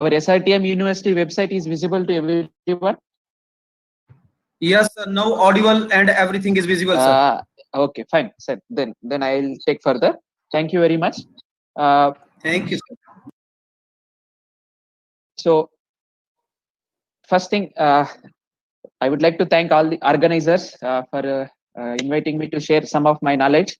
our SRTM University website is visible to everyone? Yes, sir. Now audible and everything is visible, sir. Okay, fine. So then I'll take further. Thank you very much. Uh, Thank you, sir. so first thing, I would like to thank all the organizers for inviting me to share some of my knowledge.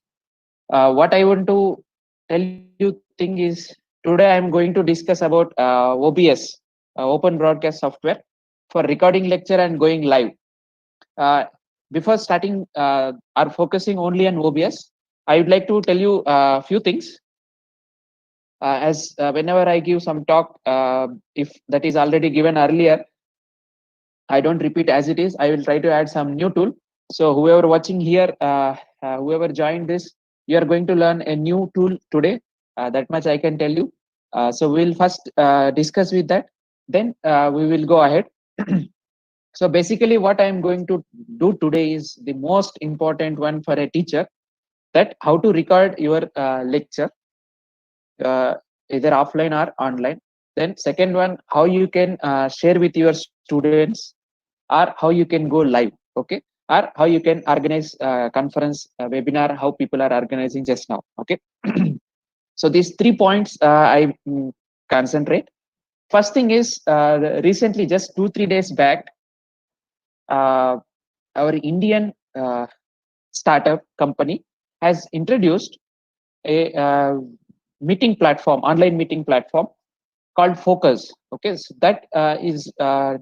What I want to tell you thing is today I'm going to discuss about OBS, Open Broadcast Software, for recording lecture and going live. Uh, Before starting or focusing only on OBS, I would like to tell you a few things. As whenever I give some talk, if that is already given earlier, I don't repeat as it is. I will try to add some new tool. So whoever watching here, whoever joined this, you are going to learn a new tool today. That much I can tell you. So we'll first discuss with that. Then we will go ahead. So basically, what I am going to do today is the most important one for a teacher. That how to record your lecture, uh, either offline or online. Then second one, how you can share with your students, or how you can go live, okay, or how you can organize conference webinar, how people are organizing just now, okay. So these 3 points I concentrate. First thing is, recently, just 2-3 days back, uh, our Indian startup company has introduced a meeting platform, online meeting platform called Focus. Okay, so that is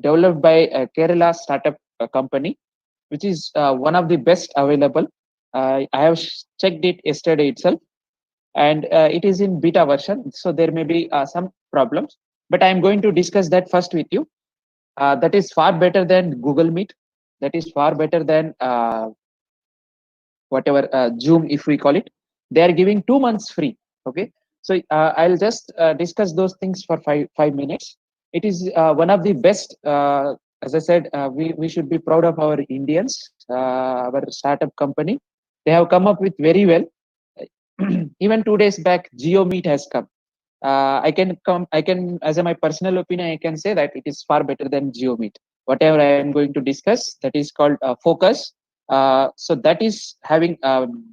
developed by a Kerala startup company, which is one of the best available. I have checked it yesterday itself, and it is in beta version, so there may be some problems. But I am going to discuss that first with you. That is far better than Google Meet. That is far better than whatever Zoom, if we call it. They are giving 2 months free. Okay, so I'll just discuss those things for five minutes. It is one of the best. As I said, we should be proud of our Indians, our startup company. They have come up with very well. Even 2 days back, GeoMeet has come. I can, as a my personal opinion, I can say that it is far better than GeoMeet. Whatever I am going to discuss, that is called Focus. So that is having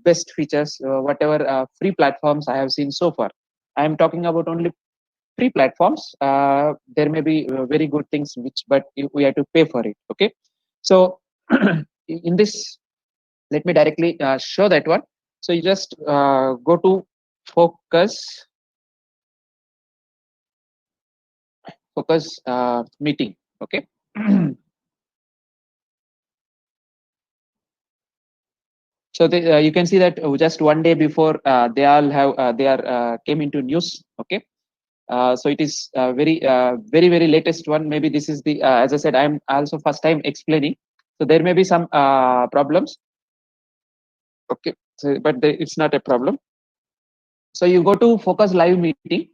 best features, whatever free platforms I have seen so far. I am talking about only free platforms. There may be very good things, which but we have to pay for it. Okay, so in this, let me directly show that one. So you just go to Focus, meeting. Okay. So you can see that just one day before they all have they are came into news. Okay. So it is very latest one. Maybe this is the as I said, I'm also first time explaining, so there may be some problems. Okay, so but it's not a problem. So you go to Focus Live Meeting.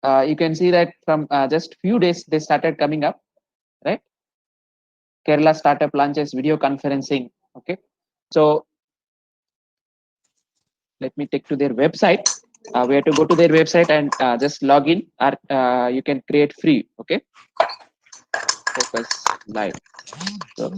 You can see that from just few days they started coming up, right? Kerala startup launches video conferencing. Okay, so let me take to their website. We have to go to their website and just log in, or you can create free. Okay, Focus Live. So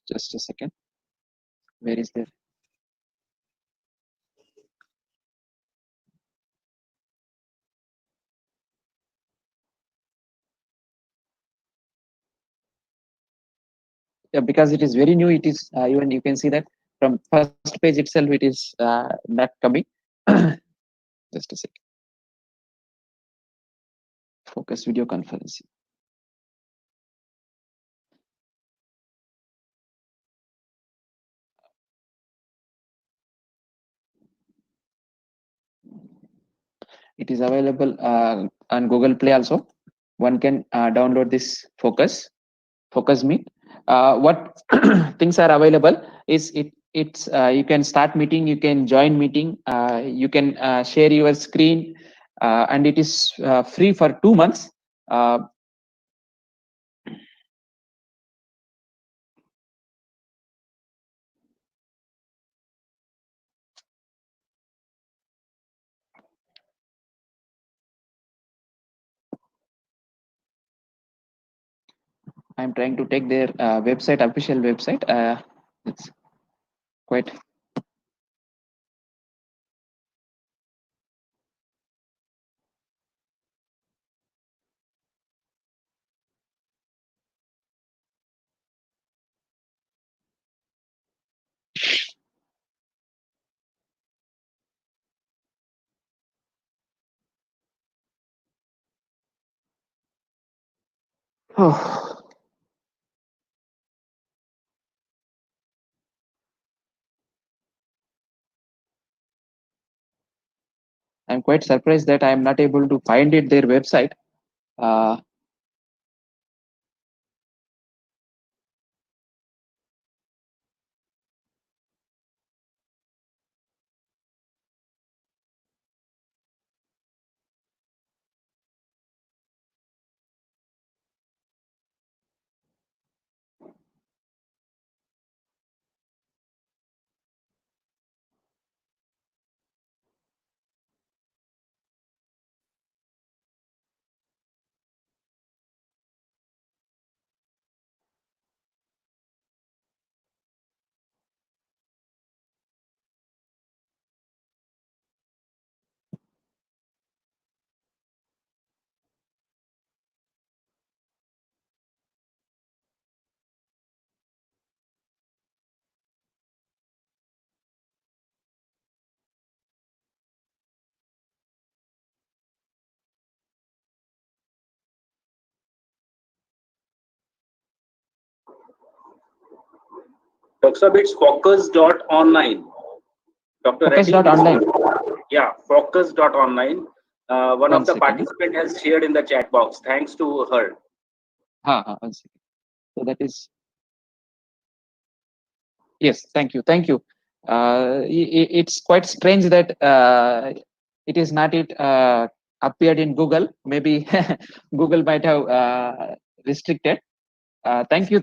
just a second. Where is there? Yeah, because it is very new. It is even you can see that from first page itself. It is not coming. Just a second. Focus video conferencing. It is available on Google Play also. One can download this Focus Meet. What things are available is it's you can start meeting, you can join meeting, you can share your screen, and it is free for 2 months. Uh, I'm trying to take their website, official website. It's quite. Oh, I'm quite surprised that I'm not able to find it their website. Uh, Dr. Sab, it's focus.online. Dr. focus Reddy, dot online. yeah, focus.online. One One of the second. participant has shared in the chat box. Thanks to her. One second. So that is. Yes, thank you. It's quite strange that it is not it appeared in Google. Maybe Google might have restricted. Thank you,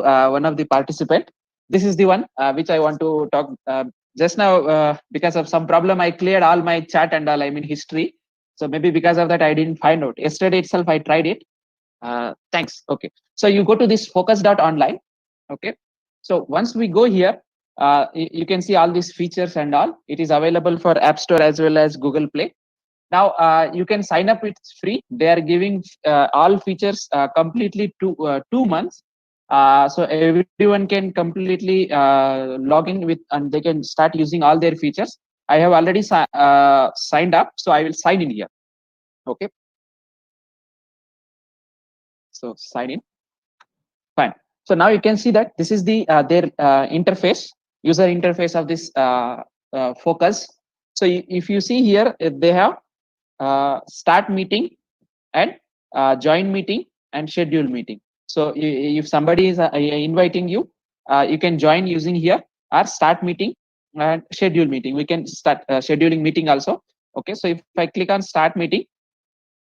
one of the participant. This is the one which I want to talk just now. Because of some problem, I cleared all my chat and all. I mean history. So maybe because of that, I didn't find out. Yesterday itself, I tried it. Thanks. Okay. So you go to this focus.online. Okay. So once we go here, you can see all these features and all. It is available for App Store as well as Google Play. Now you can sign up. It's free. They are giving all features completely 2 months. So everyone can completely log in with, and they can start using all their features. I have already signed up, so I will sign in here. Okay. So sign in. Fine. So now you can see that this is the their interface, user interface of this focus. So if you see here, they have start meeting and join meeting and schedule meeting. So if somebody is inviting you, you can join using here or start meeting and schedule meeting. We can start scheduling meeting also. Okay. So if I click on start meeting,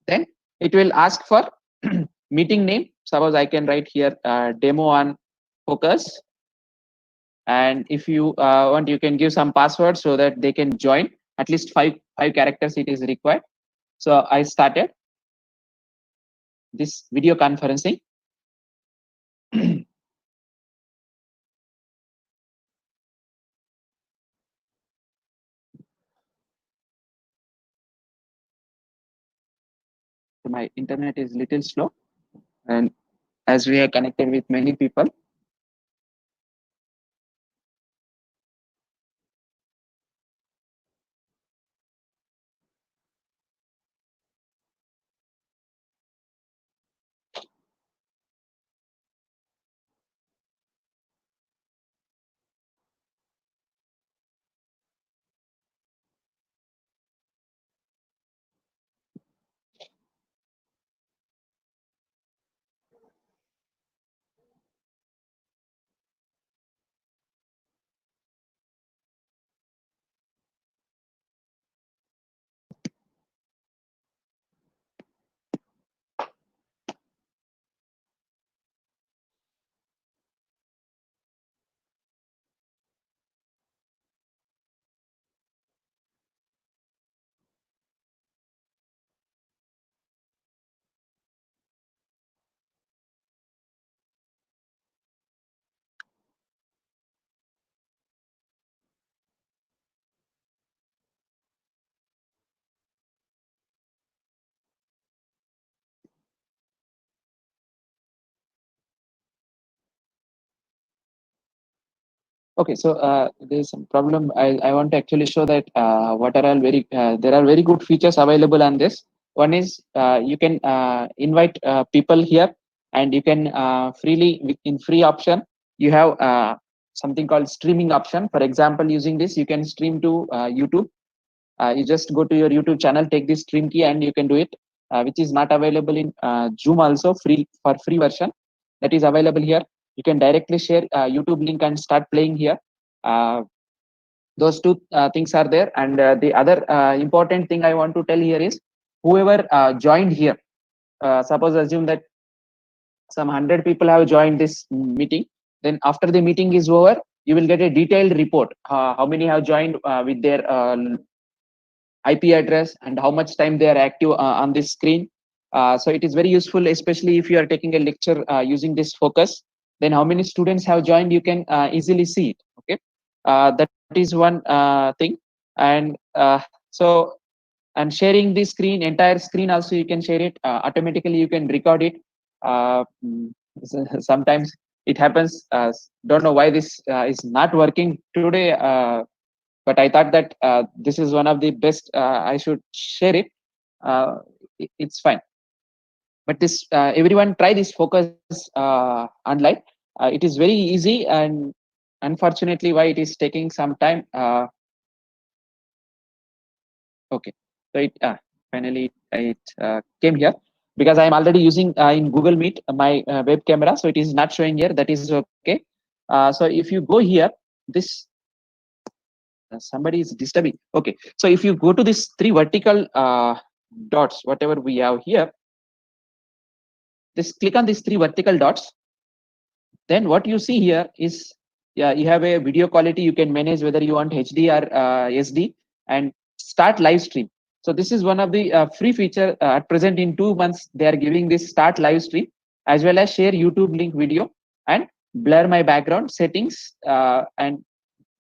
then it will ask for meeting name. Suppose I can write here demo on focus, and if you want, you can give some password so that they can join. At least five characters it is required. So I started this video conferencing. My internet is little slow, and as we are connected with many people, Okay, so there's some problem. I want to actually show that what are all there are very good features available on this. One is you can invite people here, and you can in free option you have something called streaming option. For example, using this you can stream to YouTube. You just go to your YouTube channel, take this stream key, and you can do it, which is not available in Zoom. Also free version that is available here. You can directly share YouTube link and start playing here. Uh, those two things are there, and the other important thing I want to tell here is whoever joined here. Suppose assume that some 100 people have joined this meeting. Then after the meeting is over, you will get a detailed report. How many have joined with their IP address and how much time they are active on this screen. So it is very useful, especially if you are taking a lecture using this focus. Then how many students have joined, you can easily see it. Okay, that is one thing. And so, and sharing the screen, entire screen also you can share it automatically. You can record it. Sometimes it happens. Don't know why this is not working today. But I thought that this is one of the best. I should share it. It's fine. But this everyone try this focus online. It is very easy, and unfortunately, why it is taking some time. Okay, so it finally it came here because I am already using in Google Meet my web camera, so it is not showing here. That is okay. So if you go here, this somebody is disturbing. Okay, so if you go to this three vertical dots, whatever we have here, just click on these three vertical dots. Then what you see here is, yeah, you have a video quality. You can manage whether you want HD or SD, and start live stream. So this is one of the free feature at present. In 2 months they are giving this start live stream, as well as share YouTube link video and blur my background settings and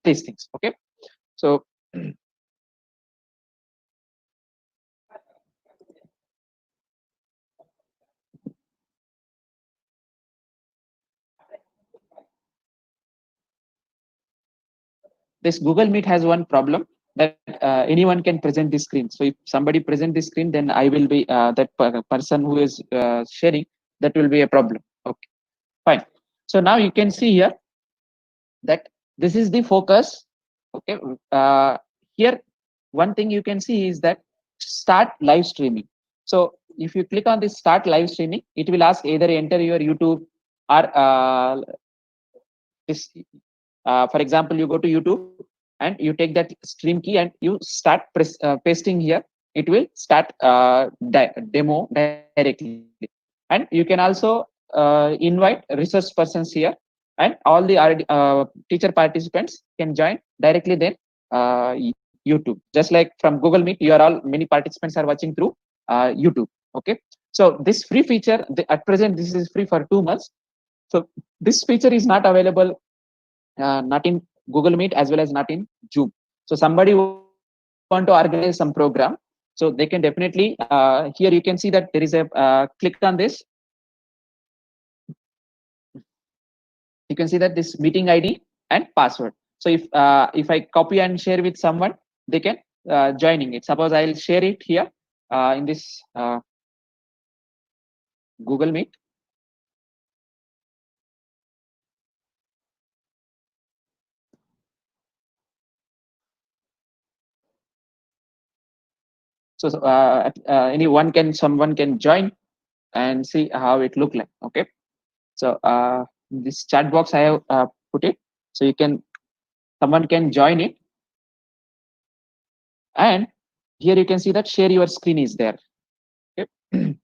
these things. Okay, so this Google Meet has one problem, that anyone can present the screen. So if somebody present the screen, then I will be that person who is sharing, that will be a problem. Okay, fine. So now you can see here that this is the focus. Okay, here one thing you can see is that start live streaming. So if you click on this start live streaming, it will ask either enter your YouTube or this. For example, you go to YouTube and you take that stream key and you start pasting here. It will start demo directly, and you can also invite research persons here, and all the teacher participants can join directly then YouTube. Just like from Google Meet, you are all many participants are watching through YouTube. Okay, so this free feature at present this is free for 2 months. So this feature is not available not in Google Meet as well as not in Zoom. So somebody want to organize some program, so they can definitely here you can see that there is a click on this. You can see that this meeting ID and password. So if I copy and share with someone, they can joining it. Suppose I'll share it here in this Google Meet. So someone can join and see how it look like. Okay, so this chat box I have put it, so someone can join it, and here you can see that share your screen is there. Okay.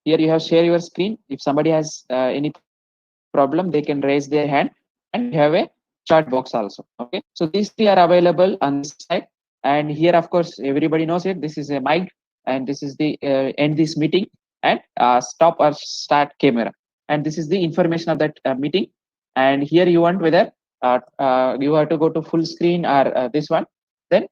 Here you have share your screen. If somebody has any problem, they can raise their hand, and you have a chat box also. Okay, so these three are available on this side, and here of course everybody knows it. This is a mic, and this is the end this meeting, and stop or start camera, and this is the information of that meeting. And here you want whether you have to go to full screen or this one. Then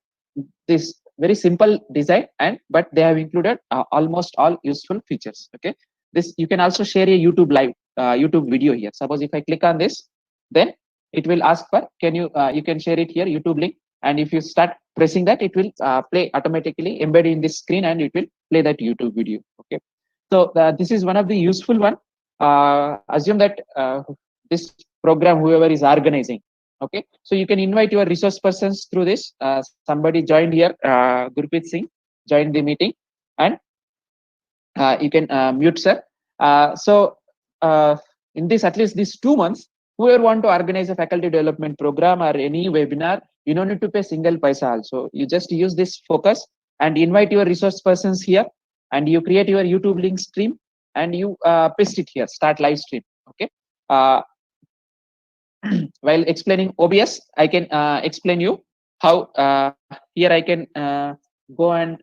this very simple design, and but they have included almost all useful features. Okay, this, you can also share a YouTube live, YouTube video here. Suppose if I click on this, then it will ask for, can you, you can share it here, YouTube link. And if you start pressing that, it will play automatically, embed in this screen, and it will play that YouTube video. Okay. So this is one of the useful one. Assume that this program, whoever is organizing, okay, so you can invite your resource persons through this. Somebody joined here, Gurpreet Singh joined the meeting, and you can mute, sir. So in this, at least these 2 months, whoever want to organize a faculty development program or any webinar, you don't need to pay single paisa also. You just use this focus and invite your resource persons here, and you create your YouTube link stream, and you paste it here, start live stream. Okay. While explaining OBS, I can explain you how here I can go and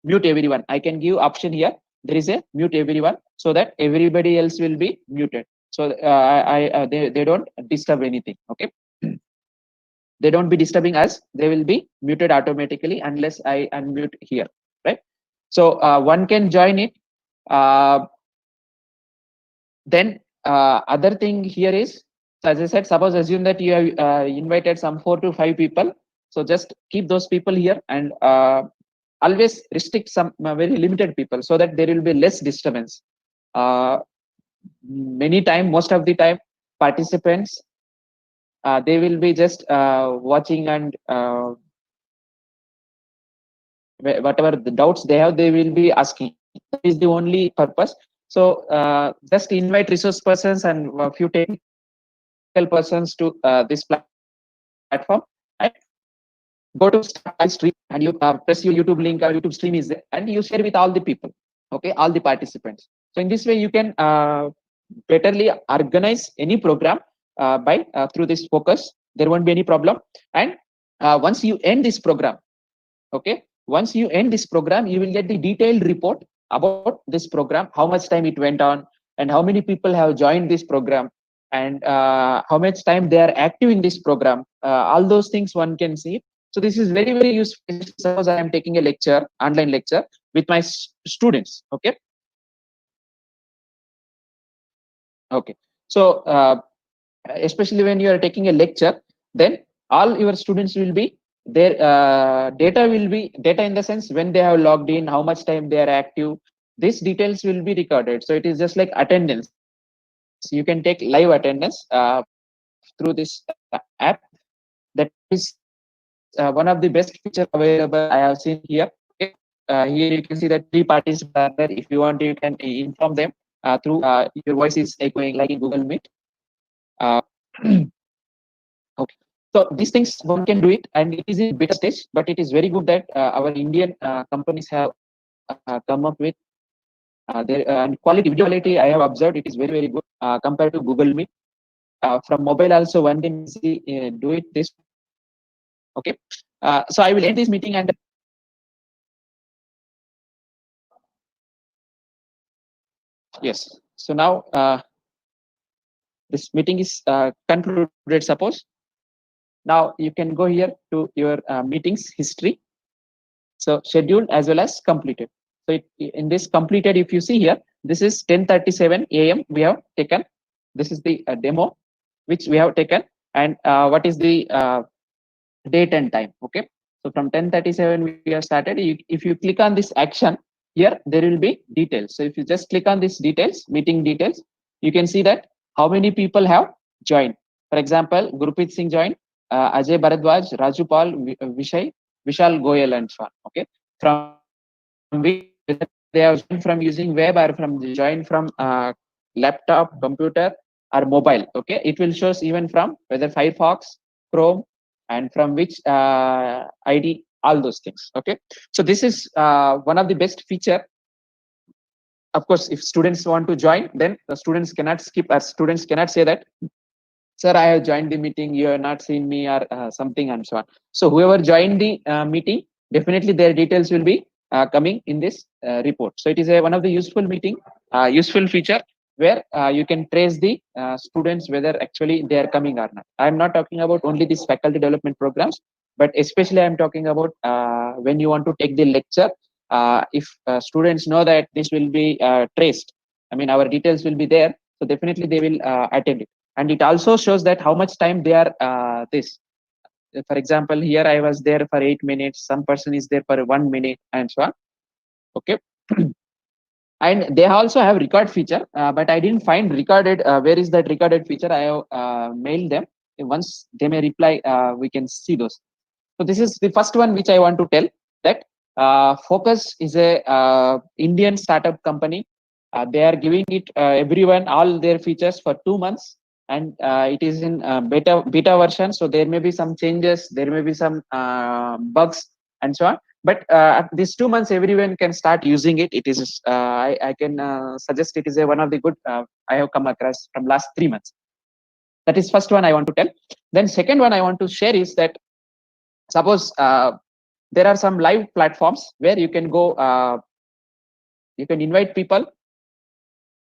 mute everyone. I can give option here. There is a mute everyone, so that everybody else will be muted. So they don't disturb anything. Okay. They don't be disturbing us. They will be muted automatically unless I unmute here, right? So one can join it. Then other thing here is, so as I said, suppose assume that you have invited some 4 to 5 people. So just keep those people here, and always restrict some very limited people, so that there will be less disturbance. Most of the time, participants, they will be just watching, and whatever the doubts they have, they will be asking. That is the only purpose. So just invite resource persons and a few technical persons to this platform, and go to start live stream, and you press your YouTube link, or YouTube stream is there, and you share with all the people. Okay, all the participants. So in this way, you can betterly organize any program by through this focus. There won't be any problem. And once you end this program, okay, once you end this program, you will get the detailed report about this program, how much time it went on, and how many people have joined this program, and how much time they are active in this program. All those things one can see. So this is very, very useful. Suppose I am taking a lecture, online lecture with my students. Okay. Okay. So especially when you are taking a lecture, then all your students will be their data will be data in the sense when they have logged in, how much time they are active. These details will be recorded. So it is just like attendance. So you can take live attendance through this app. That is one of the best features available I have seen here. Okay. Here you can see that 3 participants are there. If you want, you can inform them through your voice is echoing like in Google Meet. Okay. So these things one can do it, and it is in beta stage, but it is very good that our Indian companies have come up with their quality, video quality. I have observed it is very, very good compared to Google Meet. From mobile also one can see do it this. Okay. So I will end this meeting, and yes. So now this meeting is concluded. Suppose now you can go here to your meetings history. So scheduled as well as completed. So in this completed, if you see here, this is 10:37 a.m. we have taken. This is the demo which we have taken, and what is the date and time. Okay. So from 10:37 we have started. If you click on this action here, there will be details. So if you just click on this details, meeting details, you can see that how many people have joined. For example, Gurpreet Singh joined, Ajay Bharadwaj, Raju Paul, Vishay, Vishal Goyal, and so on. Okay. From which they have joined from using web, or from joined from laptop, computer, or mobile. Okay. It will show even from whether Firefox, Chrome, and from which ID, all those things. Okay. So this is one of the best feature. Of course, if students want to join, then the students cannot skip, or students cannot say that, sir, I have joined the meeting, you have not seen me, or something, and so on. So whoever joined the meeting, definitely their details will be coming in this report. So it is one of the useful useful feature, where you can trace the students whether actually they are coming or not. I'm not talking about only these faculty development programs, but especially I'm talking about when you want to take the lecture. If students know that this will be traced, I mean, our details will be there. So definitely they will attend it. And it also shows that how much time they are this. For example, here I was there for 8 minutes. Some person is there for 1 minute and so on. Okay. And they also have record feature, but I didn't find recorded. Where is that recorded feature? I have mailed them. Once they may reply, we can see those. So this is the first one which I want to tell, that Focus is a Indian startup company. They are giving it everyone all their features for 2 months, and it is in beta version. So there may be some changes, there may be some bugs and so on. But these 2 months, everyone can start using it. It is I can suggest it is one of the good I have come across from last 3 months. That is first one I want to tell. Then second one I want to share is that suppose there are some live platforms where you can go, you can invite people,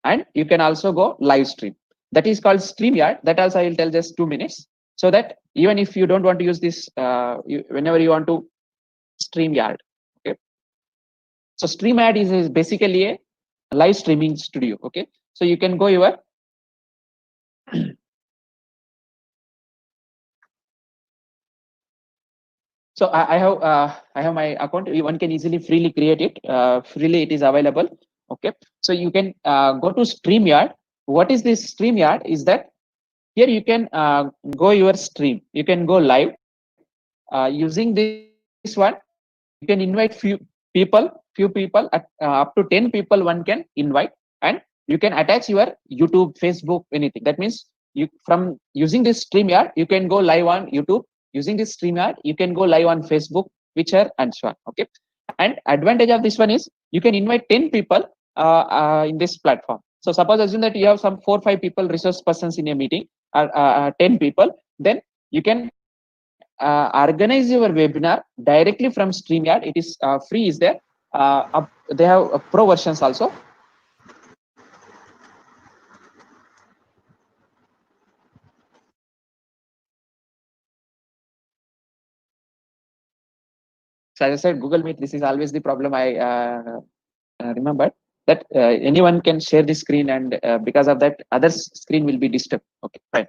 and you can also go live stream. That is called StreamYard. That also I will tell just 2 minutes, so that even if you don't want to use this, whenever you want to StreamYard. Okay. So StreamYard is basically a live streaming studio. Okay. So you can go your so I have my account. One can easily freely create it. Freely it is available. Okay. So you can go to StreamYard. What is this StreamYard? Is that here you can go your stream. You can go live using this one. You can invite few people at, up to 10 people one can invite, and you can attach your YouTube, Facebook, anything. That means you, from using this StreamYard, you can go live on YouTube. Using this StreamYard, you can go live on Facebook, Twitter, and so on. Okay. And advantage of this one is you can invite 10 people in this platform. So suppose assume that you have some 4 or 5 people, resource persons in a meeting, 10 people, then you can organize your webinar directly from StreamYard. It is free is there. They have pro versions also. So as I said, Google Meet, this is always the problem. I remember that anyone can share the screen, and because of that, others' screen will be disturbed. Okay, fine.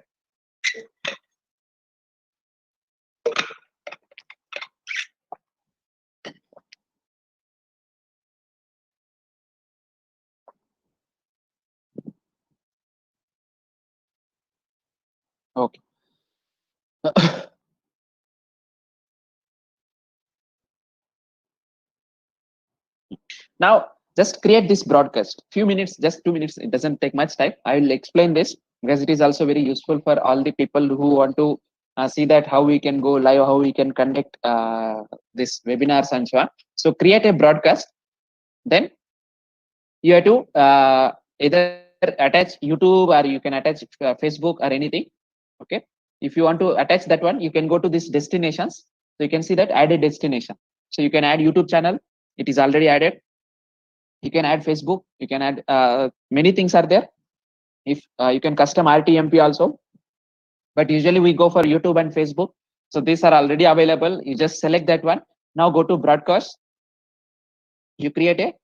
Okay. Now, just create this broadcast. Few minutes, just 2 minutes. It doesn't take much time. I will explain this because it is also very useful for all the people who want to see that how we can go live, how we can conduct this webinars and so on. So create a broadcast. Then you have to either attach YouTube, or you can attach Facebook or anything. Okay. If you want to attach that one, you can go to this destinations. So you can see that add a destination. So you can add YouTube channel. It is already added. You can add Facebook. You can add many things are there. If you can custom RTMP also, but usually we go for YouTube and Facebook. So these are already available. You just select that one. Now go to broadcast. You create a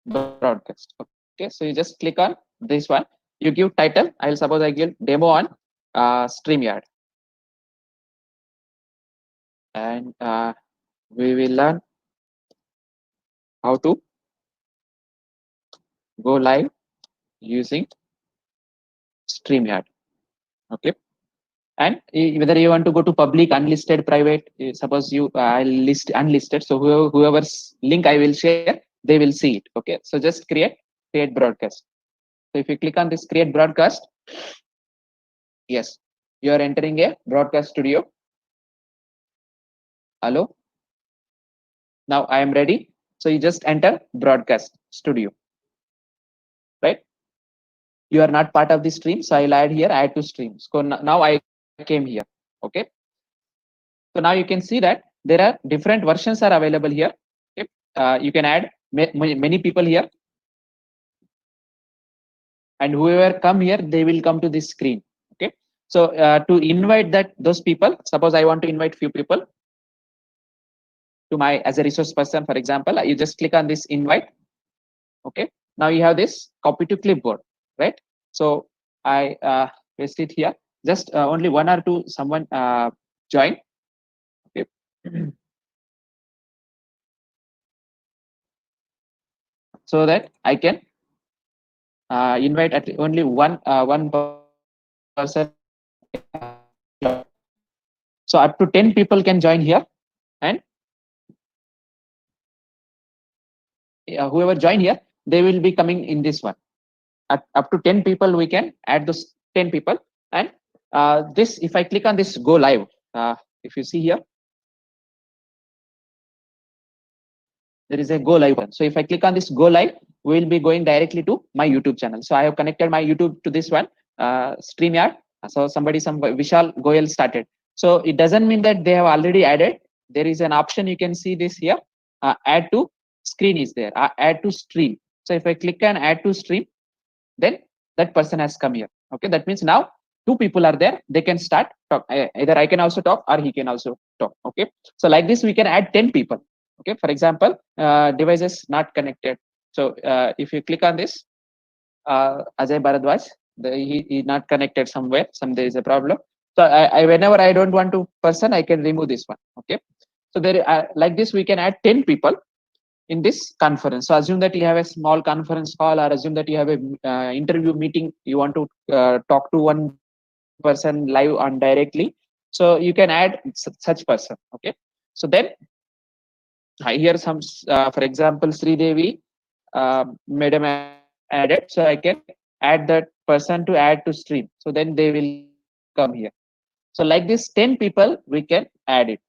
broadcast. Okay, so you just click on this one. You give title. I will suppose I give demo on StreamYard, and we will learn how to go live using StreamYard. Okay. And whether you want to go to public, unlisted, private, suppose you I'll list unlisted. So whoever's link I will share, they will see it. Okay. So just create broadcast. So if you click on this create broadcast, yes, you are entering a broadcast studio. Hello. Now I am ready. So you just enter broadcast studio. Right. You are not part of the stream. So I'll add here, add to stream. So now I came here. Okay. So now you can see that there are different versions are available here. Okay. You can add many people here, and whoever come here, they will come to this screen. Okay. So to invite those people, suppose I want to invite few people to my as a resource person, for example, you just click on this invite. Okay. Now you have this copy to clipboard, right? So I paste it here. Just only one or two someone join. Okay. So that I can invite at only one person. So up to 10 people can join here, and whoever join here, they will be coming in this one. Up to 10 people, we can add those 10 people. And this, if I click on this go live, if you see here, there is a go live one. So if I click on this go live, we will be going directly to my YouTube channel. So I have connected my YouTube to this one, StreamYard. So some Vishal Goyal started. So it doesn't mean that they have already added. There is an option, you can see this here, add to screen is there, add to stream. So if I click on add to stream, then that person has come here. Okay, that means now two people are there, they can start talk. Either I can also talk or he can also talk. Okay, so like this we can add 10 people. Okay, for example, devices not connected. So if you click on this, Ajay Bharadwaj, he not connected somewhere, there is a problem. So I whenever I don't want to person, I can remove this one. Okay, so there like this we can add 10 people in this conference. So assume that you have a small conference call, or assume that you have a interview meeting, you want to talk to one person live on directly. So you can add such person. Okay, so then here some for example Sri Devi madam added, so I can add that person to add to stream, so then they will come here. So like this 10 people we can add it.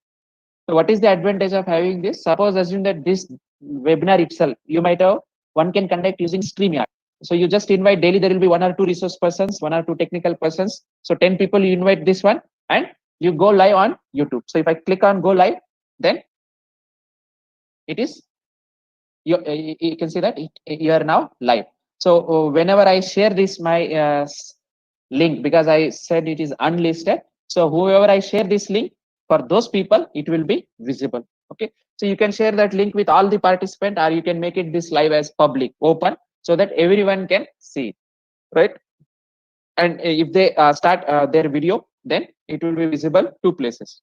So what is the advantage of having this? Suppose assume that this webinar itself, you might have, one can conduct using StreamYard. So you just invite daily, there will be one or two resource persons, one or two technical persons. So 10 people you invite this one, and you go live on YouTube. So if I click on go live, then it is, you can see that you are now live. So whenever I share this my link, because I said it is unlisted, so whoever I share this link, for those people it will be visible. Okay, so you can share that link with all the participants, or you can make it this live as public open, so that everyone can see it, right? And if they start their video, then it will be visible two places.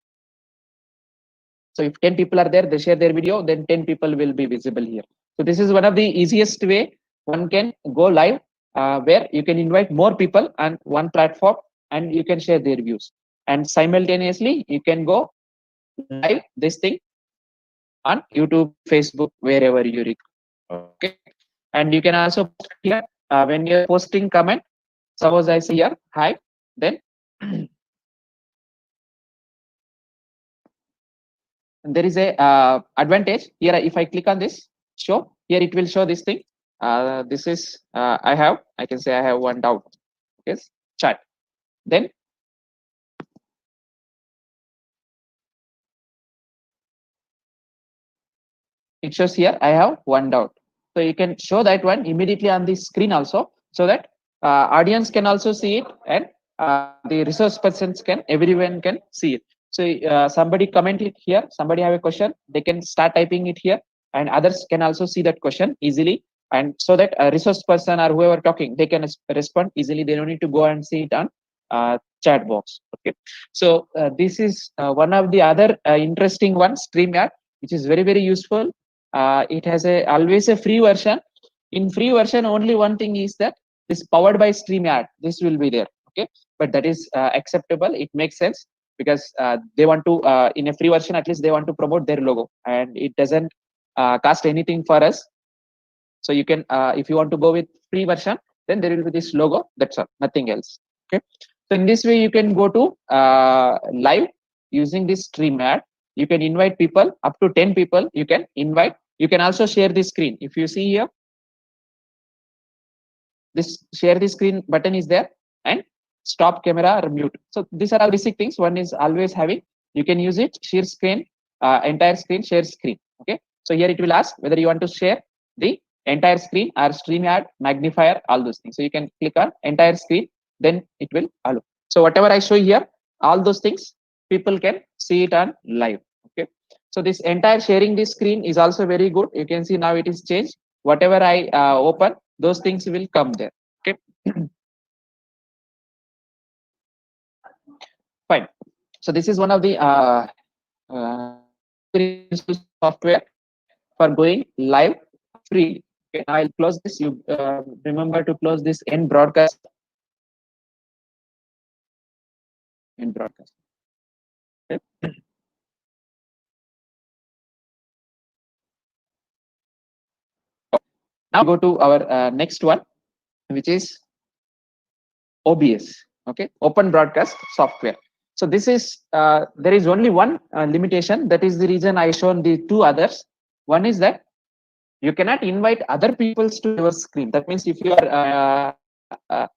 So if 10 people are there, they share their video, then 10 people will be visible here. So this is one of the easiest way one can go live, where you can invite more people on one platform, and you can share their views, and simultaneously you can go live this thing on YouTube, Facebook, wherever you record. Okay, and you can also post here when you're posting comment. Suppose I say here hi, then there is a advantage here. If I click on this show here, it will show this thing. This is I can say I have one doubt. Yes, chat. Then it shows here I have one doubt. So you can show that one immediately on the screen also, so that audience can also see it, and the resource persons can, everyone can see it. So somebody comment it here, somebody have a question, they can start typing it here, and others can also see that question easily, and so that a resource person or whoever talking, they can respond easily. They don't need to go and see it on chat box. Okay, so this is one of the other interesting ones, StreamYard, which is very, very useful. It has always a free version. In free version, only one thing is that this powered by StreamYard, this will be there. Okay, but that is acceptable. It makes sense, because they want to, in a free version, at least they want to promote their logo, and it doesn't cost anything for us. So you can, if you want to go with free version, then there will be this logo. That's all, nothing else. Okay, so in this way you can go to live using this StreamYard. You can invite people, up to 10 people you can invite. You can also share the screen. If you see here, this share the screen button is there, and stop camera or mute. So these are all basic things one is always having. You can use it, share screen, entire screen, share screen. Okay, so here it will ask whether you want to share the entire screen or StreamYard, magnifier, all those things. So you can click on entire screen, then it will allow. So whatever I show here, all those things people can see it on live. Okay, so this entire sharing this screen is also very good. You can see now it is changed. Whatever I open, those things will come there. Okay. Fine. So this is one of the software for going live free. Okay, I'll close this. You remember to close this in broadcast. In broadcast. Okay. Now go to our next one, which is OBS. Okay, Open Broadcast Software. So this is there is only one limitation. That is the reason I shown the two others. One is that you cannot invite other peoples to your screen. That means if you are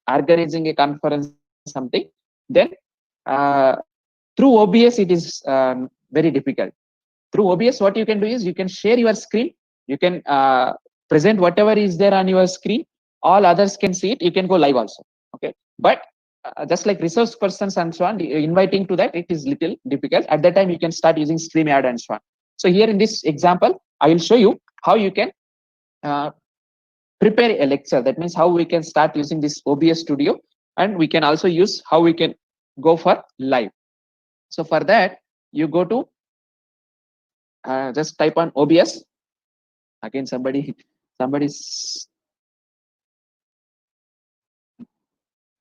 organizing a conference something, then through OBS it is very difficult. Through OBS, what you can do is you can share your screen. You can present whatever is there on your screen. All others can see it. You can go live also. Okay, but just like resource persons and so on, inviting to that, it is little difficult. At that time, you can start using StreamYard and so on. So here in this example, I will show you how you can prepare a lecture. That means how we can start using this OBS Studio, and we can also use how we can go for live. So for that, you go to just type on OBS. Again, somebody's.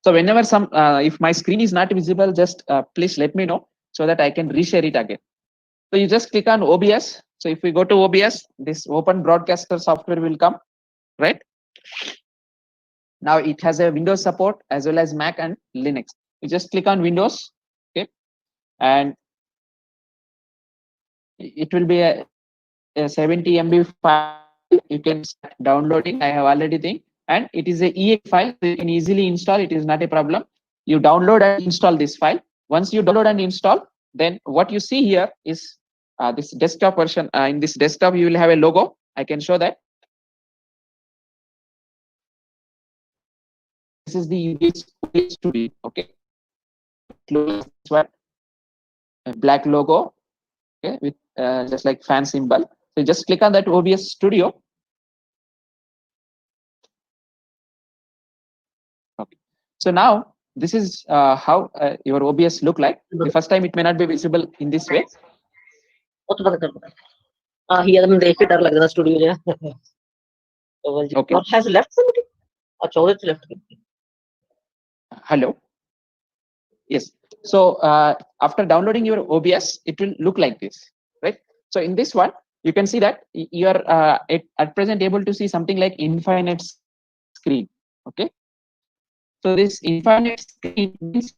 So whenever if my screen is not visible, just please let me know so that I can reshare it again. So you just click on OBS. So if we go to OBS, this Open Broadcaster software will come, right? Now it has a Windows support as well as Mac and Linux. You just click on Windows, okay, and it will be a 70 MB file. You can start downloading. I have already think, and it is a exe file. So you can easily install. It is not a problem. You download and install this file. Once you download and install, then what you see here is this desktop version. In this desktop, you will have a logo. I can show that. This is the OBS Studio. Okay, close this one. A black logo. Okay, with just like fan symbol. So just click on that OBS Studio. Okay. So now this is how your OBS look like. The first time it may not be visible in this way. Here देख के डर लग रहा studio जो Okay. What has left somebody? अच्छा उधर से left. Hello. Yes. So after downloading your OBS, it will look like this, right? So in this one, you can see that you are at present able to see something like infinite screen. Okay. So this infinite screen means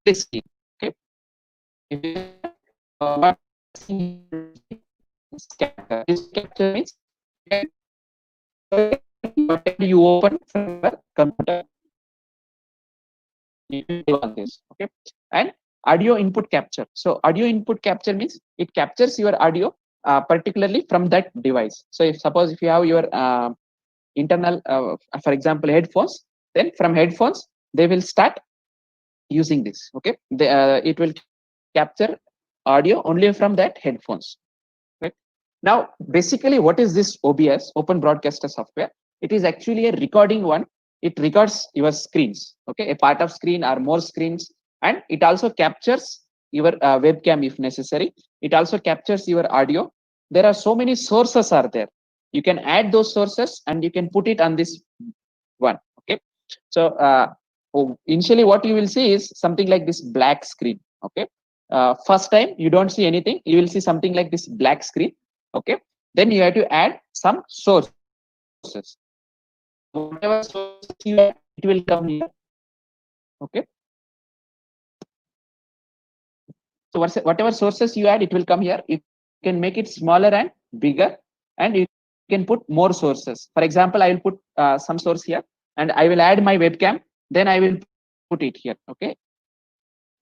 this screen. Okay. What this capture means whatever you open from your computer, you can do on this. Okay. And audio input capture. So audio input capture means it captures your audio particularly from that device. So if suppose if you have your internal, for example, headphones, then from headphones they will start using this. Okay, it will capture audio only from that headphones. Right now, basically, what is this OBS, Open Broadcaster Software? It is actually a recording one. It records your screens. Okay, a part of screen or more screens, and it also captures your webcam if necessary. It also captures your audio. There are so many sources are there. You can add those sources and you can put it on this one. Okay, so initially what you will see is something like this black screen. Okay, first time you don't see anything, you will see something like this black screen. Okay, then you have to add some sources. Whatever sources you add, it will come here. Okay, so whatever sources you add, it will come here. You can make it smaller and bigger, and you can put more sources. For example, I will put some source here, and I will add my webcam. Then I will put it here. Okay,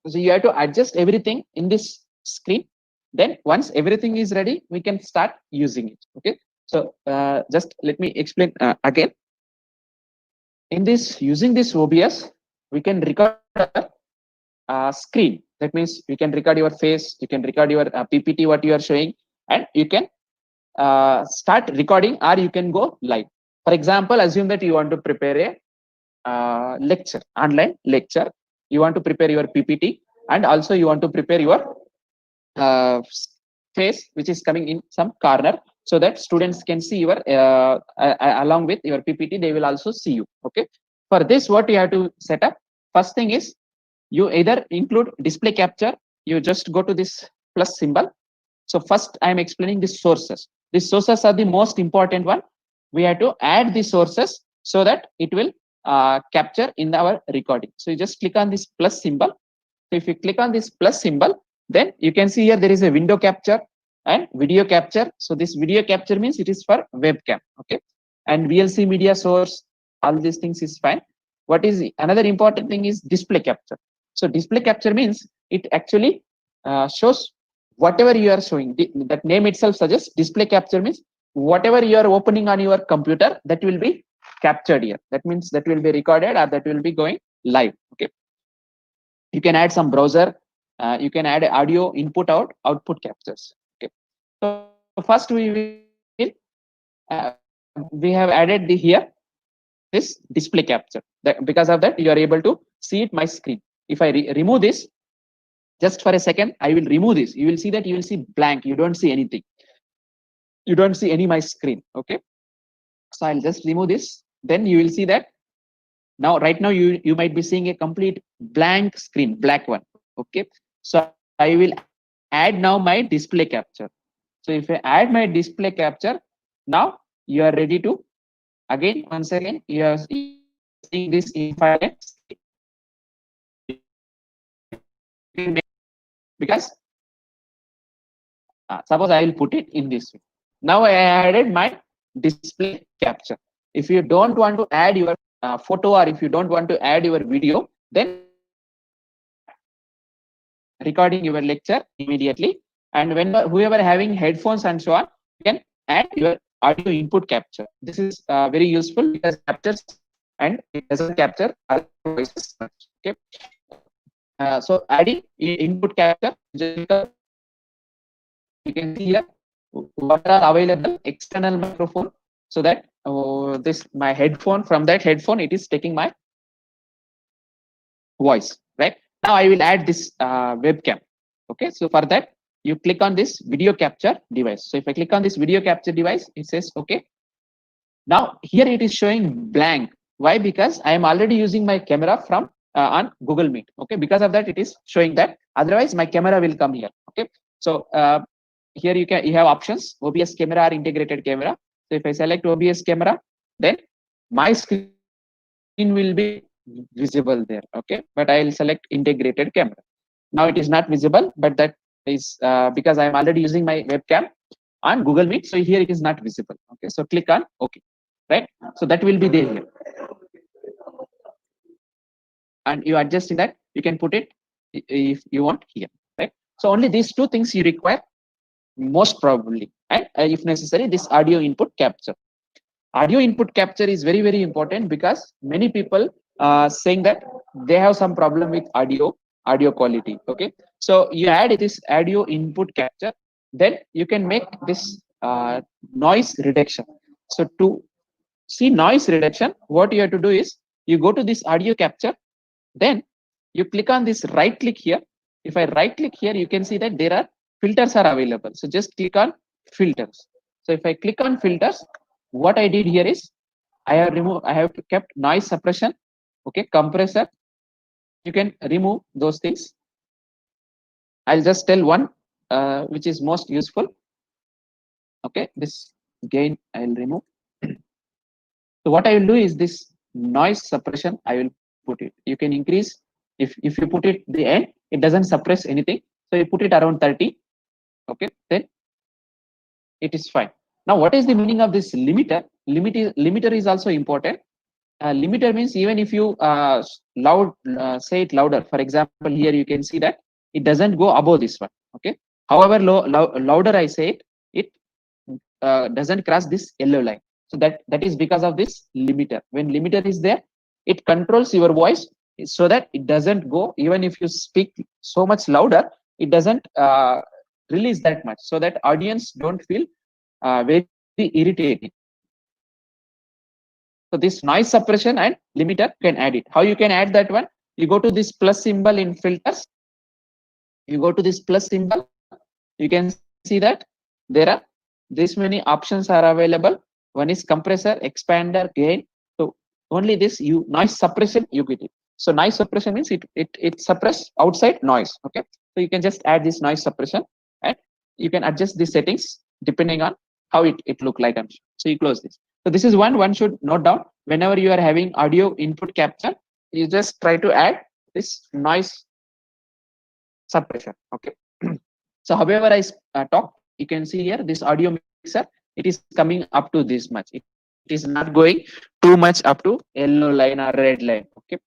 so you have to adjust everything in this screen. Then once everything is ready, we can start using it. Okay, so just let me explain again. In this, using this OBS, we can record screen. That means you can record your face, you can record your PPT, what you are showing, and you can start recording, or you can go live. For example, assume that you want to prepare a lecture, online lecture. You want to prepare your PPT, and also you want to prepare your face, which is coming in some corner, so that students can see your along with your PPT, they will also see you. Okay. For this, what you have to set up? First thing is, you either include display capture. You just go to this plus symbol. So first, I am explaining the sources. The sources are the most important one. We have to add the sources so that it will capture in our recording. So you just click on this plus symbol. So if you click on this plus symbol, then you can see here there is a window capture and video capture. So this video capture means it is for webcam. Okay. And VLC media source, all these things is fine. What is another important thing is display capture. So display capture means it actually shows whatever you are showing. That name itself suggests display capture means whatever you are opening on your computer, that will be captured here. That means that will be recorded or that will be going live. Okay. You can add some browser. You can add audio input output captures. Okay. So first we will we have added here this display capture. Because of that, you are able to see it my screen. If I remove this, just for a second, I will remove this. You will see that you will see blank. You don't see anything. You don't see any my screen. Okay. So I'll just remove this. Then you will see that now, right now, you might be seeing a complete blank screen, black one. Okay. So I will add now my display capture. So if I add my display capture, now you are ready to, again, once again, you are seeing this in file. Because suppose I will put it in this way. Now I added my display capture. If you don't want to add your photo, or if you don't want to add your video, then recording your lecture immediately. And when whoever having headphones and so on, you can add your audio input capture. This is very useful because it captures and it doesn't capture other voices. Okay. So adding input capture, you can see here what are available external microphone, so that this my headphone, from that headphone it is taking my voice, right? Now I will add this webcam. Okay. So for that, you click on this video capture device. So if I click on this video capture device, it says okay. Now here it is showing blank. Why? Because I am already using my camera from on Google Meet. Okay. Because of that, it is showing that. Otherwise, my camera will come here. Okay. So here you have options: OBS camera or integrated camera. So if I select OBS camera, then my screen will be visible there. Okay. But I will select integrated camera. Now it is not visible, but that is because I am already using my webcam on Google Meet. So here it is not visible. Okay. So click on OK. Right. So that will be there here. And you adjusting that, you can put it if you want here. Right. So only these two things you require most probably. And if necessary, this audio input capture. Audio input capture is very, very important because many people saying that they have some problem with audio quality. Okay. So you add this audio input capture, then you can make this noise reduction. So to see noise reduction, what you have to do is you go to this audio capture, then you click on this right click here. If I right click here, you can see that there are filters are available. So just click on filters. So if I click on filters, what I did here is I have kept noise suppression. Okay. Compressor. You can remove those things. I'll just tell one which is most useful. Okay. This gain I will remove. So what I will do is this noise suppression, I will put it. You can increase. If you put it the end, it doesn't suppress anything. So you put it around 30. Okay. Then it is fine. Now, what is the meaning of this limiter? Limiter is also important. Limiter means even if you say it louder. For example, here you can see that it doesn't go above this one. Okay. However, louder I say it doesn't cross this yellow line. So that is because of this limiter. When limiter is there, it controls your voice so that it doesn't go. Even if you speak so much louder, it doesn't release that much, so that audience don't feel very irritating. So this noise suppression and limiter can add it. How you can add that one? You go to this plus symbol in filters. You go to this plus symbol. You can see that there are this many options are available. One is compressor, expander, gain. So only this you noise suppression you get it. So noise suppression means it suppress outside noise. Okay. So you can just add this noise suppression and you can adjust the settings depending on how it look like. So you close this. So this is one should note down whenever you are having audio input capture, you just try to add this noise suppression. Okay. So however I talk, you can see here this audio mixer, it is coming up to this much. It is not going too much up to yellow line or red line. Okay.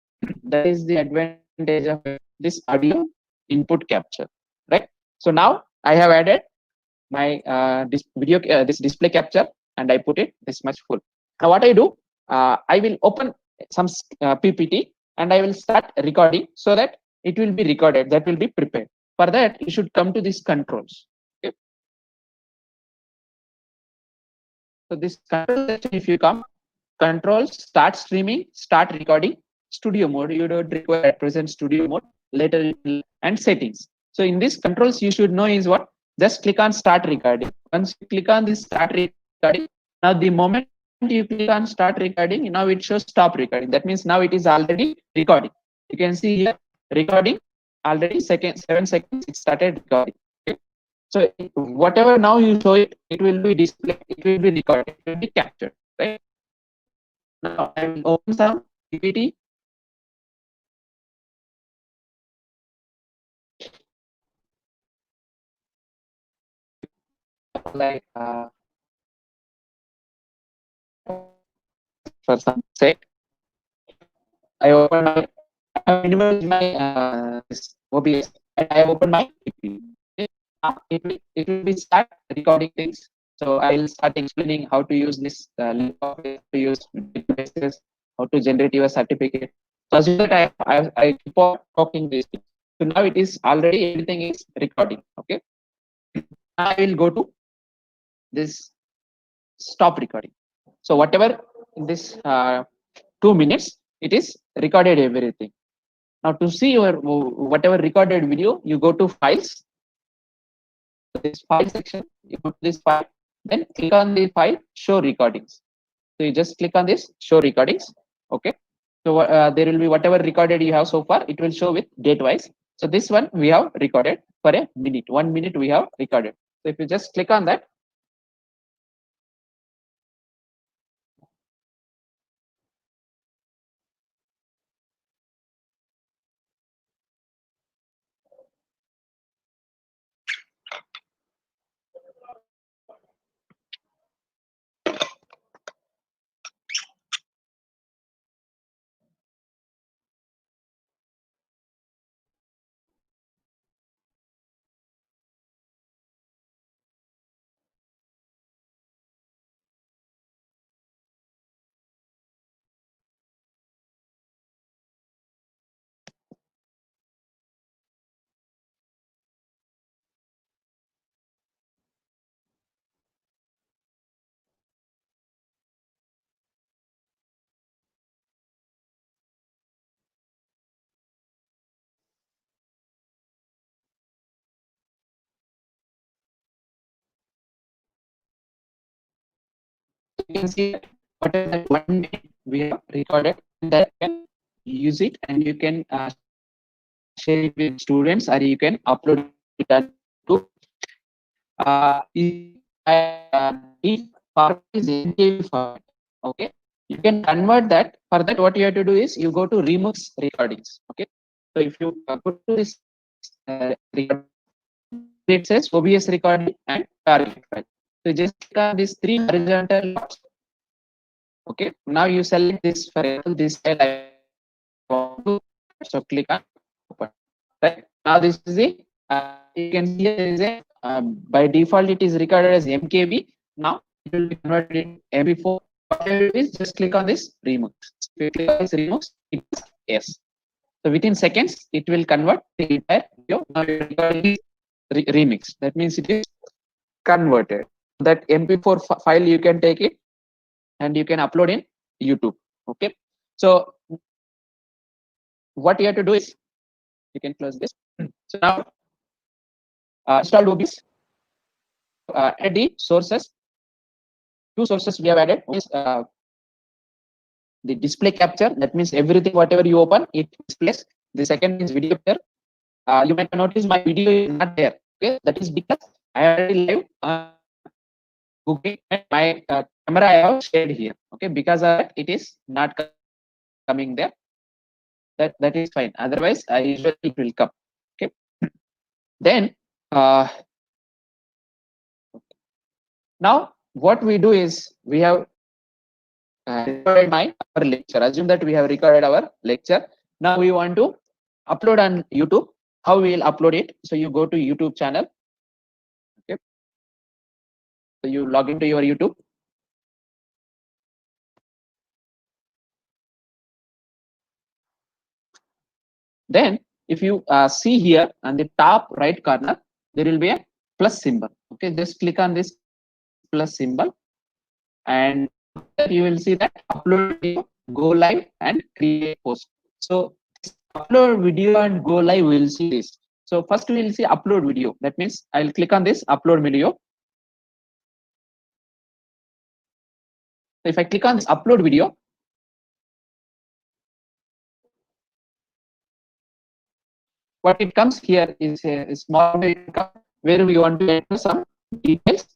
That is the advantage of this audio input capture, right? So now I have added my this video, this display capture, and I put it this much full. Now what I do, I will open some PPT and I will start recording so that it will be recorded, that will be prepared. For that, you should come to these controls. Okay. So this control section, if you come, controls, start streaming, start recording, studio mode. You don't require at present studio mode. Later and settings. So in these controls, you should know is what. Just click on start recording. Once you click on this start recording, now the moment you click on start recording, now it shows stop recording. That means now it is already recording. You can see here recording already 7 seconds it started recording. Okay. So whatever now you show it, it will be displayed, it will be recorded, it will be captured, right? Now I will open some PPT. Like for some sake, I open my minimize my this OBS and I open my PPT. It will be start recording things. So I will start explaining how to use this to use databases, how to generate your certificate. So as that I keep on talking this thing. So now it is already everything is recording. Okay. I will go to this stop recording. So whatever in this 2 minutes, it is recorded everything. Now to see your whatever recorded video, you go to files. This file section, you go to this file, then click on the file, show recordings. So you just click on this, show recordings. Okay. So there will be whatever recorded you have so far, it will show with date wise. So this one we have recorded for a minute, 1 minute we have recorded. So if you just click on that, you can see that whatever that 1 minute we have recorded, that you can use it and you can share it with students or you can upload it to if format is MKV format. Okay, you can convert that. For that, what you have to do is you go to Remix recordings. Okay, so if you go to this it says OBS recording and target file. So just click on these 3 horizontal dots. Okay, now you select this, for example, this file I want to, so click on open. Right now, this is the you can see there is a by default it is recorded as MKB. Now it will be converted in MP4. Whatever it is, just click on this remix. If you click on this remix, it is yes. So within seconds, it will convert the entire video. Now you are recording remix. That means it is converted. That MP4 file you can take it and you can upload in YouTube. Okay, so what you have to do is you can close this. So now install OBS. Add the sources. Two sources we have added. One is the display capture. That means everything whatever you open it displays. The second is video capture. You might notice my video is not there. Okay, that is because I am already live Google and my camera I have shared here. Okay, because of that it is not coming there. That is fine. Otherwise, I usually it will come. Okay, then now what we do is we have recorded our lecture. Assume that we have recorded our lecture. Now we want to upload on YouTube. How we will upload it? So you go to YouTube channel. Okay, so you log into your YouTube. Then if you see here on the top right corner, there will be a plus symbol. Okay, just click on this plus symbol and you will see that upload video, go live and create post. So upload video and go live, we will see this. So first we will see upload video. That means I will click on this upload video. So if I click on this upload video, what it comes here is a small where we want to enter some details.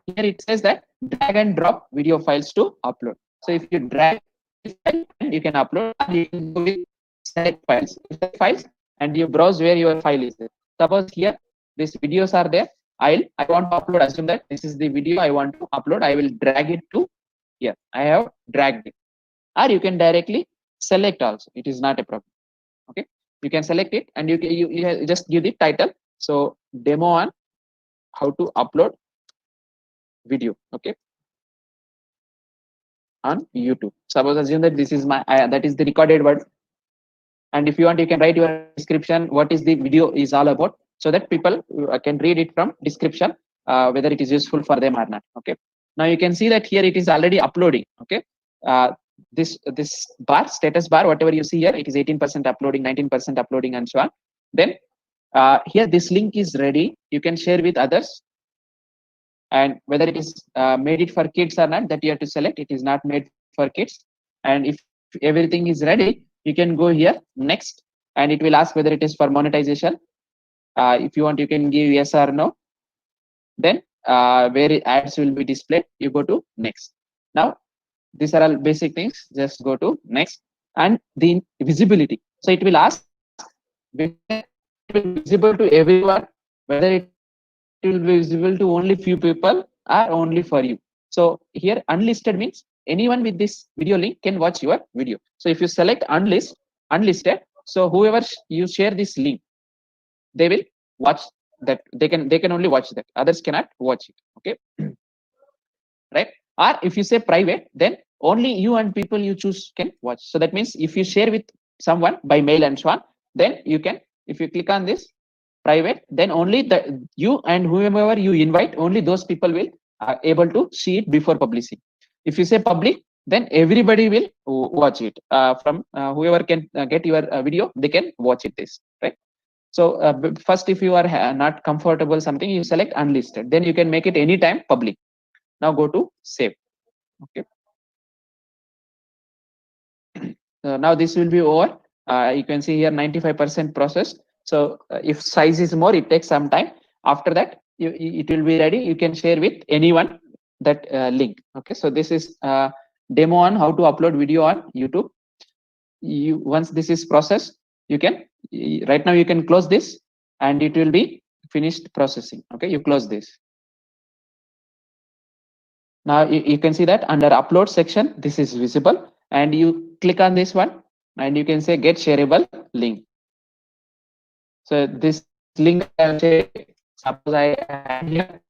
Here it says that drag and drop video files to upload. So if you drag this file and you can upload, and you can go with select files and you browse where your file is there. Suppose here these videos are there. I want to upload. Assume that this is the video I want to upload. I will drag it to here. I have dragged it, or you can directly select also. It is not a problem. Okay, you can select it and you just give the title. So demo on how to upload video. Okay, on YouTube. Suppose assume that this is my that is the recorded word, and if you want you can write your description what is the video is all about, so that people can read it from description whether it is useful for them or not. Okay, now you can see that here it is already uploading. Okay, this bar, status bar, whatever you see here, it is 18% uploading, 19% uploading, and so on. Then here this link is ready. You can share with others, and whether it is made it for kids or not, that you have to select. It is not made for kids. And if everything is ready, you can go here next, and it will ask whether it is for monetization. If you want, you can give yes or no. Then where ads will be displayed, you go to next. Now these are all basic things. Just go to next, and the visibility. So it will ask whether it will be visible to everyone, whether it will be visible to only few people or only for you. So here unlisted means anyone with this video link can watch your video. So if you select unlisted, so whoever you share this link, they will watch that. They can only watch that. Others cannot watch it. Okay, right? Or if you say private, then only you and people you choose can watch. So that means if you share with someone by mail and so on, then you can, if you click on this private, then only you and whoever you invite, only those people will able to see it before publishing. If you say public, then everybody will watch it. From whoever can get your video, they can watch it. This, right? So first, if you are not comfortable something, you select unlisted. Then you can make it anytime public. Now go to save. Okay. Now this will be over. You can see here 95% process. So if size is more, it takes some time. After that, it will be ready. You can share with anyone that link. Okay, so this is demo on how to upload video on YouTube. Once this is processed, you can right now you can close this, and it will be finished processing. Okay, you close this. Now you can see that under upload section, this is visible, and you click on this one, and you can say get shareable link. So this link, suppose I add here.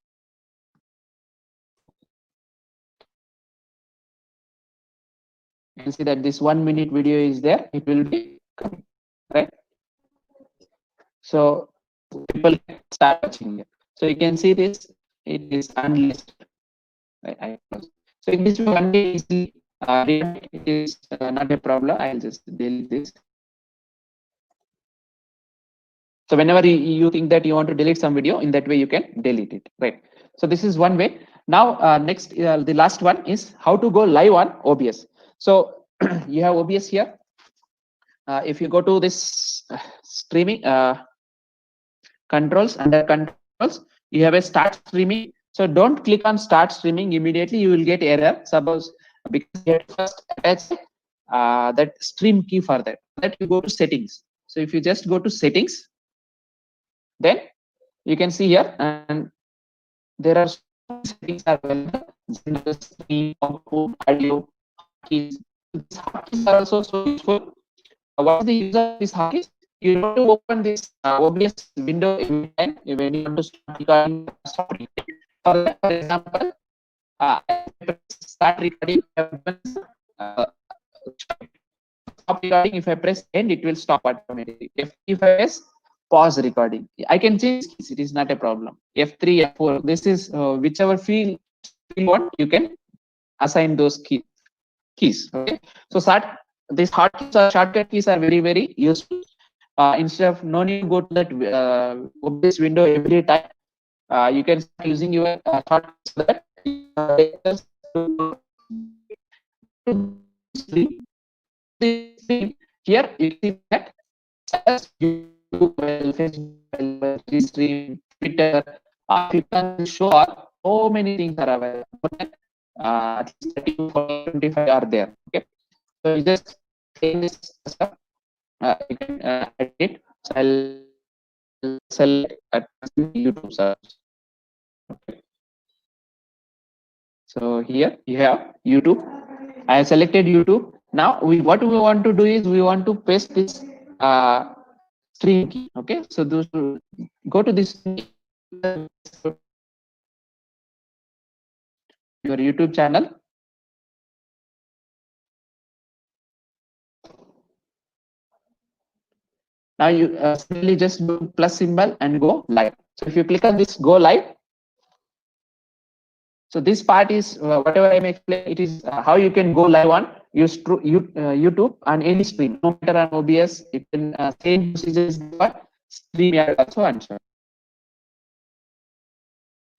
You can see that this 1 minute video is there. It will be coming, right? So people start watching it. So you can see this. It is unlisted. Right? So in this way, one day easily it is not a problem. I'll just delete this. So whenever you think that you want to delete some video, in that way you can delete it, right? So this is one way. Now next, the last one is how to go live on OBS. So you have OBS here. If you go to this streaming controls, under controls, you have a start streaming. So don't click on start streaming immediately. You will get error. Suppose because you have to first attach that stream key for that. That you go to settings. So if you just go to settings, then you can see here, and there are settings available. Stream, output, audio, keys. These hotkeys are also so useful. What is the use of these hotkeys? You want to open this OBS window every time when you want to start recording. For example, start recording. Stop recording. If I press end, it will stop automatically. If I press pause recording, I can change keys. It is not a problem. F3, F4. This is whichever field you want. You can assign those keys. Okay. So these hotkeys or shortcut keys are very useful. Instead of no need to go to that OBS window every time, you can start using your shortcuts so that here you see that YouTube, Facebook, Stream, Twitter, you can show so many things are available. At least 30 to 40, 25 are there. Okay, so you just take this stuff. You can edit. So I'll select YouTube search. Okay. So here you have YouTube. I have selected YouTube. Now what we want to do is we want to paste this stream key. Okay, so those go to this your YouTube channel. Now you simply just do plus symbol and go live. So if you click on this go live, so this part is whatever I'm explaining. It is how you can go live on YouTube on any stream, no matter on OBS. You can same procedures for StreamYard also and so on.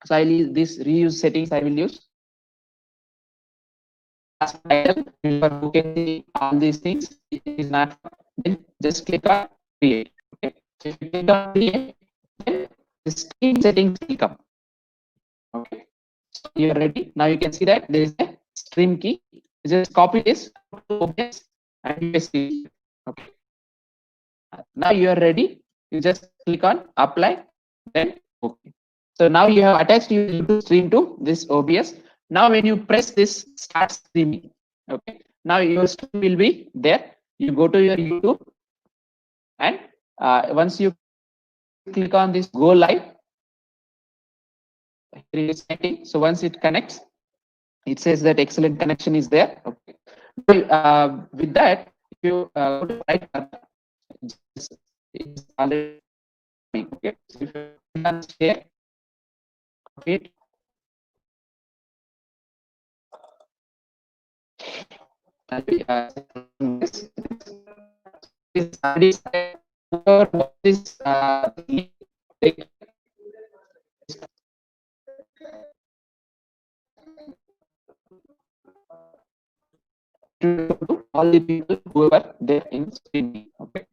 So I'll use this reuse settings. I will use title who can see all these things. It is not. Then just click on create. Okay. So if you click on create, then the stream settings will come. Okay. So you are ready. Now you can see that there is a stream key. Just copy this to OBS and paste it. Okay. Now you are ready. You just click on apply, then okay. So now you have attached your YouTube stream to this OBS. Now when you press this start streaming, okay, now your stream will be there. You go to your YouTube, and once you click on this go live, here is setting. So once it connects, it says that excellent connection is there. Okay. So, with that, if you go to right, it's already okay. So if you can share it. This to all the people who were there in streaming. Okay.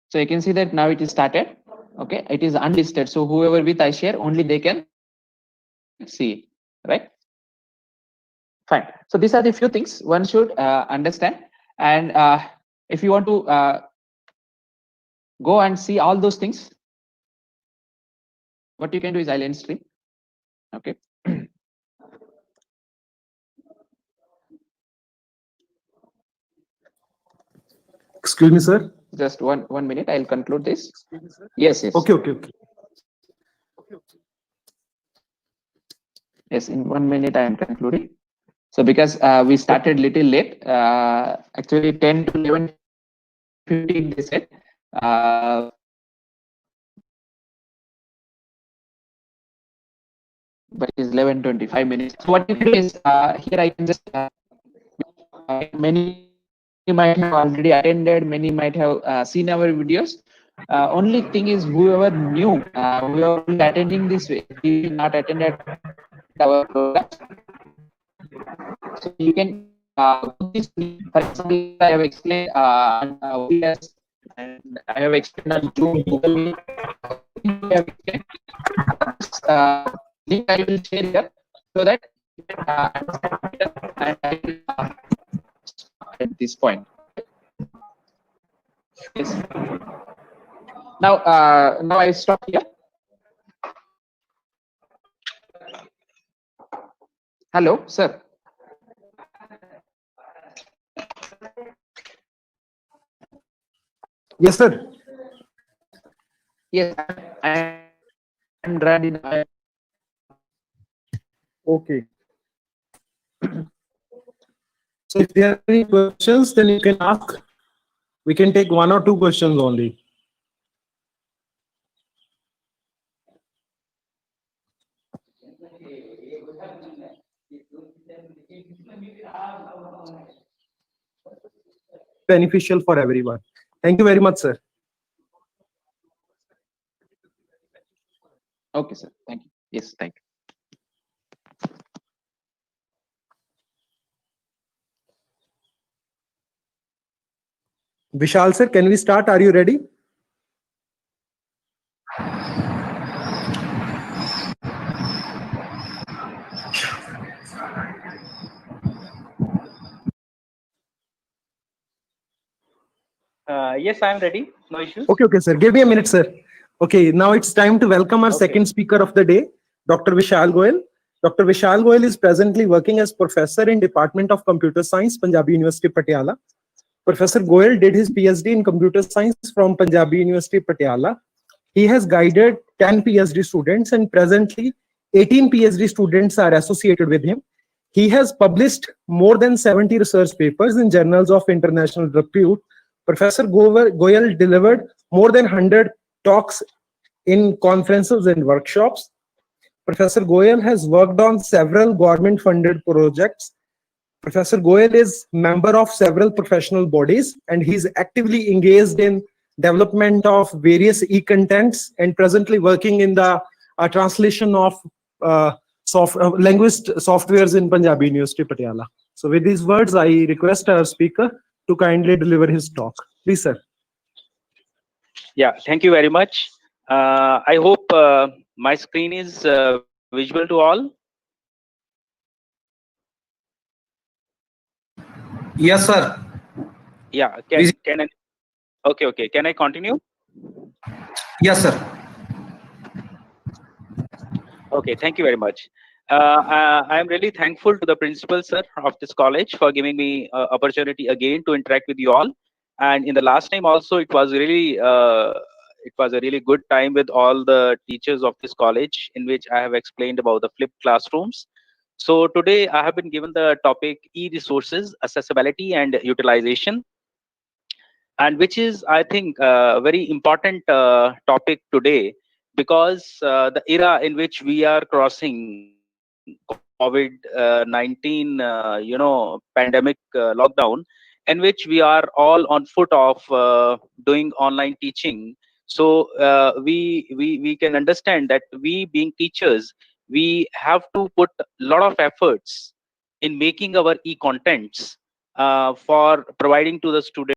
So you can see that now it is started. Okay, it is unlisted. So whoever with I share, only they can see it, right? Fine. So these are the few things one should understand. And if you want to go and see all those things, what you can do is I'll end stream. Okay. Excuse me, sir. Just one minute. I'll conclude this. Yes. Okay. Yes, in 1 minute I am concluding. So because we started little late, actually 10 to 11:15 they said. but it is 11:25 minutes. So what you can do is here I can just many might have already attended, many might have seen our videos. Only thing is whoever new, whoever is attending this, we not attended our program. So you can put this, for example, I have explained OBS, and I have explained on Zoom, Google Meet. I have explained. Link I will share here so that you can understand better, and I will at this point. Yes. Now I stop here. Hello, sir. Yes, sir. Yes, I am ready now. Okay. So if there are any questions, then you can ask. We can take 1 or 2 questions only. Beneficial for everyone. Thank you very much, sir. Okay, sir. Thank you. Yes, thank you. Vishal sir, can we start? Are you ready? Yes, I'm ready. No issues. Okay, sir. Give me a minute, sir. Okay, now it's time to welcome our Okay. second speaker of the day, Dr. Vishal Goyal. Dr. Vishal Goyal is presently working as professor in Department of Computer Science, Punjabi University, Patiala. Professor Goyal did his PhD in computer science from Punjabi University, Patiala. He has guided 10 PhD students, and presently 18 PhD students are associated with him. He has published more than 70 research papers in journals of international repute. Professor Goyal delivered more than 100 talks in conferences and workshops. Professor Goyal has worked on several government-funded projects. Professor Goyal is member of several professional bodies, and he's actively engaged in development of various e-contents and presently working in the translation of linguist softwares in Punjabi University, Patiala. So with these words, I request our speaker to kindly deliver his talk. Please, sir. Yeah, thank you very much. I hope my screen is visual to all. Yes, sir. Yeah, can I? Okay. Can I continue? Yes, sir. Okay, thank you very much. I am really thankful to the principal, sir, of this college for giving me opportunity again to interact with you all. And in the last time also, it was a really good time with all the teachers of this college, in which I have explained about the flipped classrooms. So today I have been given the topic e-resources, accessibility and utilization, and which is, I think, a very important topic today, because the era in which we are crossing, COVID-19, pandemic lockdown, in which we are all on foot of doing online teaching. So we can understand that we, being teachers, we have to put a lot of efforts in making our e-contents for providing to the students